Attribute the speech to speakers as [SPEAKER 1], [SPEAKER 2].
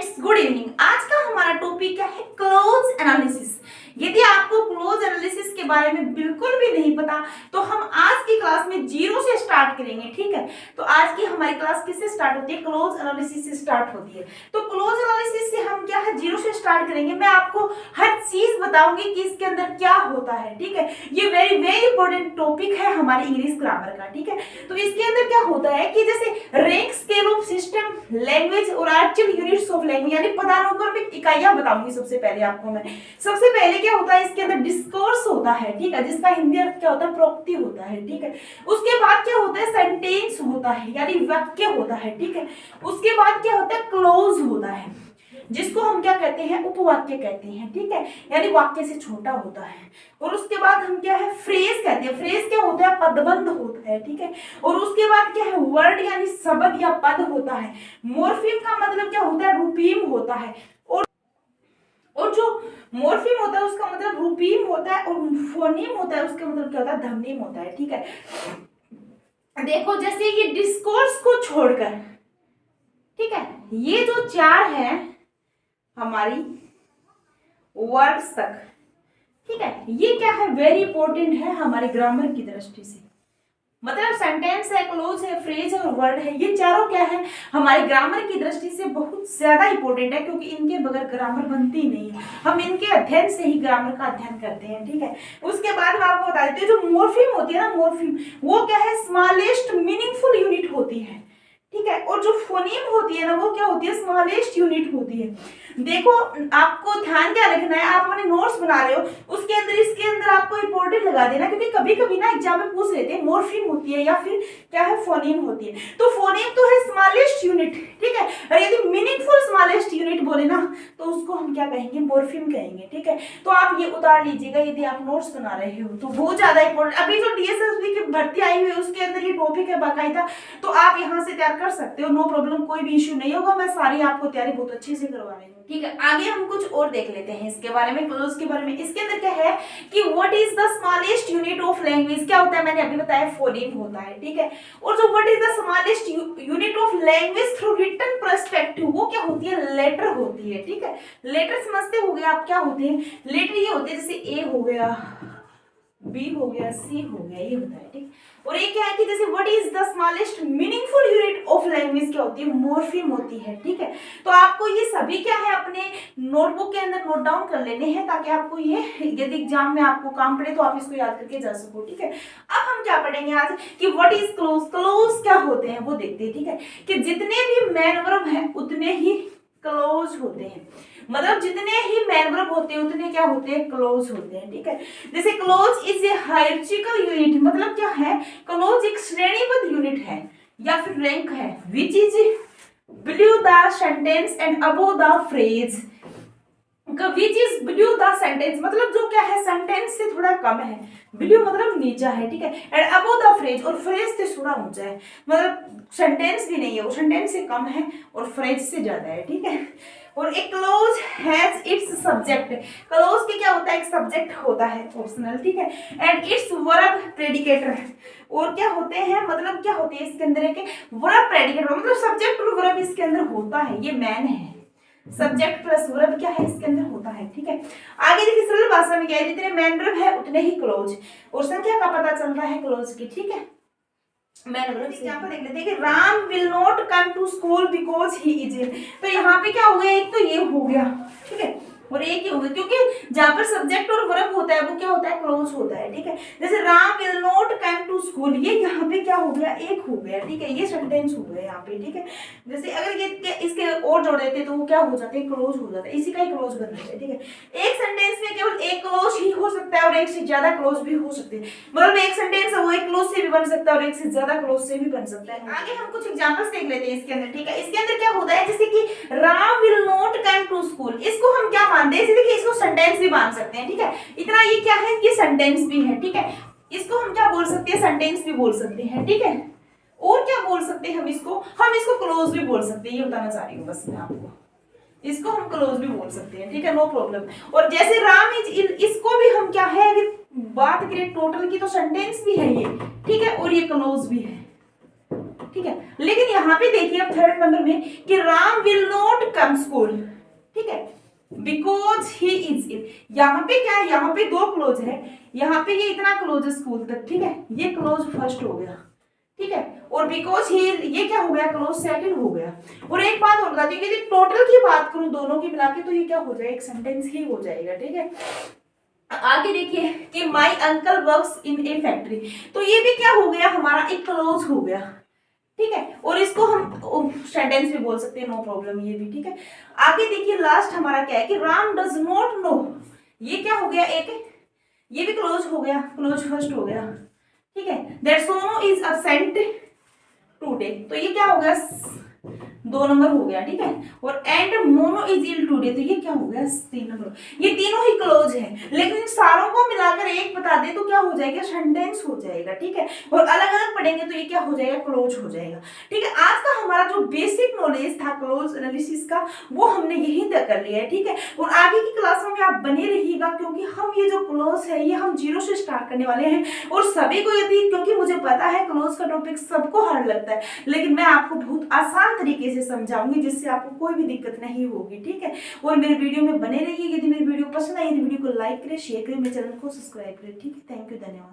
[SPEAKER 1] Students, good evening. आज का हमारा टॉपिक क्या है? Close analysis. यदि आपको क्लोज एनालिसिस के बारे में बिल्कुल भी नहीं पता तो हम आज की क्लास में जीरो से स्टार्ट करेंगे, ठीक है। तो आज की हमारी क्लास किससे स्टार्ट होती है? क्लोज एनालिसिस से स्टार्ट होती है। तो क्लोज एनालिसिस से हम क्या है, जीरो से स्टार्ट करेंगे। मैं आपको हर चीज बताऊंगी कि इसके अंदर क्या होता है, ठीक है। ये वेरी वेरी इंपॉर्टेंट टॉपिक है हमारे इंग्लिश ग्रामर का, ठीक है। तो इसके अंदर क्या होता है कि जैसे rank scale of system, language और एक्चुअल यूनिट्स ऑफ लैंग्वेज, यानी पदानुक्रमिक इकाइयां बताऊंगी सबसे पहले आपको मैं। सबसे पहले क्या होता है, इसके अंदर डिस्कोर्स होता है, ठीक है, जिसका हिंदी अर्थ क्या होता है? प्रोक्ति होता है, ठीक है। उसके बाद क्या होता है? सेंटेंस होता है, यानी वाक्य होता है, ठीक है। उसके बाद क्या होता है? क्लोज होता है, जिसको हम क्या कहते हैं? उपवाक्य कहते हैं, ठीक है, यानी वाक्य से छोटा होता है। और उसके बाद हम क्या है? फ्रेज कहते हैं। फ्रेज क्या होता है? पदबंध होता है, ठीक है। और उसके बाद क्या है? वर्ड यानी शब्द या पद होता है। मोर्फिम का मतलब क्या होता है? रूपीम होता है। और जो मोर्फिम होता है उसका मतलब रूपीम होता है, और फोनीम होता है उसका मतलब क्या होता है? ध्वनिम होता है, ठीक है। देखो, जैसे ये डिस्कोर्स को छोड़कर, ठीक है, ये जो चार है हमारी वर्ड्स तक, ठीक है, ये क्या है? वेरी इंपॉर्टेंट है हमारे ग्रामर की दृष्टि से। मतलब सेंटेंस है, क्लोज है, फ्रेज है और वर्ड है, ये चारों क्या है? हमारे ग्रामर की दृष्टि से बहुत ज्यादा इंपॉर्टेंट है, क्योंकि इनके बगैर ग्रामर बनती नहीं है। हम इनके अध्ययन से ही ग्रामर का अध्ययन करते हैं, ठीक है। उसके बाद मैं आपको बता देती हूँ, जो मोर्फिम होती है ना, मोर्फिम वो क्या है? स्मॉलेस्ट मीनिंगफुल यूनिट होती है, ठीक है। और जो फोनीम होती है ना, वो क्या होती है? स्मॉलेस्ट यूनिट होती है। देखो, आपको ध्यान क्या रखना है, आप अपने नोट्स बना रहे हो, उसके अंदर इसके अंदर आपको इंपॉर्टेंट लगा देना, क्योंकि कभी कभी ना एग्जाम में पूछ लेते हैं मोर्फिम होती है या फिर क्या है? फोनीम होती है। तो फोनीम तो है स्मॉलेस्ट यूनिट, ठीक है। और यदि मीनिंगफुल स्मॉलेस्ट यूनिट बोले ना, तो उसको हम क्या कहेंगे? मोर्फिम कहेंगे, ठीक है। तो आप ये उतार लीजिएगा यदि आप नोट्स बना रहे हो, तो बहुत ज्यादा इंपॉर्टेंट। अभी जो डीएसएसबी की भर्ती आई हुई है उसके अंदर ये टॉपिक है बाकायदा, तो आप यहाँ से तैयार कर सकते हो, नो प्रॉब्लम, कोई भी इश्यू नहीं होगा। मैं सारी आपको तैयारी बहुत अच्छे से करवा रही हूँ, ठीक है। आगे हम कुछ और देख लेते हैं इसके बारे में, क्लोज के बारे में। इसके अंदर क्या है कि what is the smallest unit of language? क्या होता है? मैंने अभी बताया, फोनीम होता है, ठीक है। और जो what is the smallest unit of language through written perspective, वो क्या होती है? लेटर होती है, ठीक है। लेटर समझते हो गए आप क्या होते हैं? लेटर ये होते हैं, जैसे ए हो गया, बी हो गया, सी हो गया, ये होता है, ठीक। और ये क्या है कि जैसे what is the smallest meaningful unit of language क्या होती है? मोर्फिम होती है, ठीक है। तो आपको ये सभी क्या है अपने नोटबुक के अंदर नोट डाउन कर लेने हैं, ताकि आपको ये यदि एग्जाम में आपको काम पड़े तो आप इसको याद करके जा सको, ठीक है। अब हम क्या पढ़ेंगे आज कि व्हाट इज क्लोज। क्लोज क्या होते हैं वो देखते हैं, ठीक है। कि जितने भी मैन वर्ब हैं उतने ही क्लोज होते हैं। मतलब जितने ही मैन वर्ब होते हैं उतने क्या होते हैं? क्लोज होते हैं, ठीक है। जैसे क्लोज इज ए हायरार्चिकल यूनिट, मतलब क्या है? क्लोज एक श्रेणीबद्ध यूनिट है या फिर रैंक है, which is below the sentence and above the phrase. Which is below the sentence मतलब जो क्या है? सेंटेंस से थोड़ा कम है, बिलो मतलब नीचा है, ठीक है। एंड अबव द फ्रेज, और फ्रेज से थोड़ा ऊंचा है, मतलब सेंटेंस भी नहीं है, वो सेंटेंस से कम है और फ्रेज से ज्यादा है, ठीक है। और एक close has its subject. Close के क्या होता है? एक सब्जेक्ट होता है ऑप्शनल, ठीक है। एंड इट्स वर्ब प्रेडिकेटर, और क्या होते हैं? मतलब क्या होते हैं इसके अंदर? एक वर्ब प्रेडिकेटर, मतलब सब्जेक्ट और वर्ब इसके अंदर होता है। ये मैन है, सब्जेक्ट प्लस वर्ब क्या है इसके अंदर होता है, ठीक है। आगे देखिए, सरल भाषा में क्या है? जितने मैन वर्ब है उतने ही क्लोज, और संख्या का पता चल रहा है क्लोज की, ठीक है। मैन वर्ब से यहाँ पर देख लेते हैं कि Ram will not come to school because he is ill. तो यहाँ पे क्या हो गया? एक तो ये हो गया, ठीक है, और एक ही हो गया, क्योंकि जहाँ पर सब्जेक्ट और वर्ब होता है वो क्या होता है? क्लोज होता है, ठीक है। जैसे Ram will not come to school, ये यहाँ पे क्या हो गया? एक हो गया, ठीक है, ये सेंटेंस हो गया यहाँ पे, ठीक है। जैसे अगर ये इसके और जोड़ देते तो वो क्या हो जाते हैं? क्लोज हो जाता है, इसी का ही क्लोज बन जाता है, ठीक है। एक सेंटेंस में केवल एक क्लोज ही हो सकता है और एक से ज्यादा क्लोज भी हो सकते हैं। मतलब एक सेंटेंस है वो एक क्लोज से भी बन सकता है और एक से ज्यादा क्लोज से भी बन सकता है। आगे हम कुछ एग्जांपल्स देख लेते हैं इसके अंदर, ठीक है। इसके अंदर क्या होता है? जैसे कि Ram will not come to school, इसको हम क्या मानते हैं? देखिए, इसको सेंटेंस भी मान सकते हैं, ठीक है। इतना ये क्या है? ये सेंटेंस भी है, ठीक है। इसको हम क्या बोल सकते हैं? सेंटेंस भी बोल सकते हैं, ठीक है। और क्या बोल सकते हैं हम इसको क्लोज भी बोल सकते हैं, ये बताना चाह रही हूँ बस मैं आपको। इसको हम क्लोज भी बोल सकते हैं, ठीक है, नो प्रॉब्लम। और जैसे राम इज इल, इसको भी हम क्या है? अगर बात करें टोटल की तो सेंटेंस भी है ये, ठीक है, और ये क्लोज भी है। ठीक है। लेकिन यहाँ पे देखिए अब थर्ड नंबर में कि Ram will not come school, ठीक है, बिकॉज ही इज इल। यहाँ पे क्या है, यहाँ पे दो क्लोज है, यहाँ पे ये इतना क्लोज है स्कूल तक, ठीक है, ये क्लोज फर्स्ट हो गया, ठीक है, और बिकॉज ही ये क्या हो गया, क्लोज सेकंड हो गया। और एक बात और बताती हूँ, यदि टोटल की बात करूं दोनों की मिला के तो ये क्या हो जाएगा, एक सेंटेंस ही हो जाएगा, ठीक है। आगे देखिए कि my uncle works in A factory, तो ये भी क्या हो गया, हमारा एक क्लोज हो गया, ठीक है, और इसको हम सेंटेंस भी बोल सकते हैं, नो प्रॉब्लम, ये भी ठीक है। आगे देखिए लास्ट हमारा क्या है कि राम डज नॉट नो, ये क्या हो गया, एक ये भी क्लोज हो गया, क्लोज फर्स्ट हो गया, ठीक है। That Sonu is absent today, तो ये क्या हो गया, 2 नंबर हो गया, ठीक है। और and Mono is ill today, तो ये क्या हो गया, 3 नंबर। ये तीनों ही क्लोज है, लेकिन इन सारों को मिलाकर एक बता दे तो क्या हो जाएगा, सेंटेंस हो जाएगा, ठीक है। और अलग अलग पढ़ेंगे तो ये क्या हो जाएगा, क्लोज हो जाएगा, ठीक है। आज का हमारा जो बेसिक नॉलेज था क्लोज एनालिसिस का, वो हमने यहीं तक कर लिया है, ठीक है। और आगे की क्लासों में आप बने रहिएगा, क्योंकि हम ये जो क्लोज है ये हम 0 से स्टार्ट करने वाले हैं। और सभी को यदि, क्योंकि मुझे पता है क्लोज का टॉपिक सबको हार्ड लगता है, लेकिन मैं आपको बहुत आसान तरीके से समझाऊंगी जिससे आपको कोई भी दिक्कत नहीं होगी, ठीक है। और मेरे वीडियो में बने रहिए। यदि मेरी वीडियो पसंद आई तो वीडियो को लाइक करें, शेयर करें, मेरे चैनल को सब्सक्राइब करें, ठीक है। थैंक यू, धन्यवाद।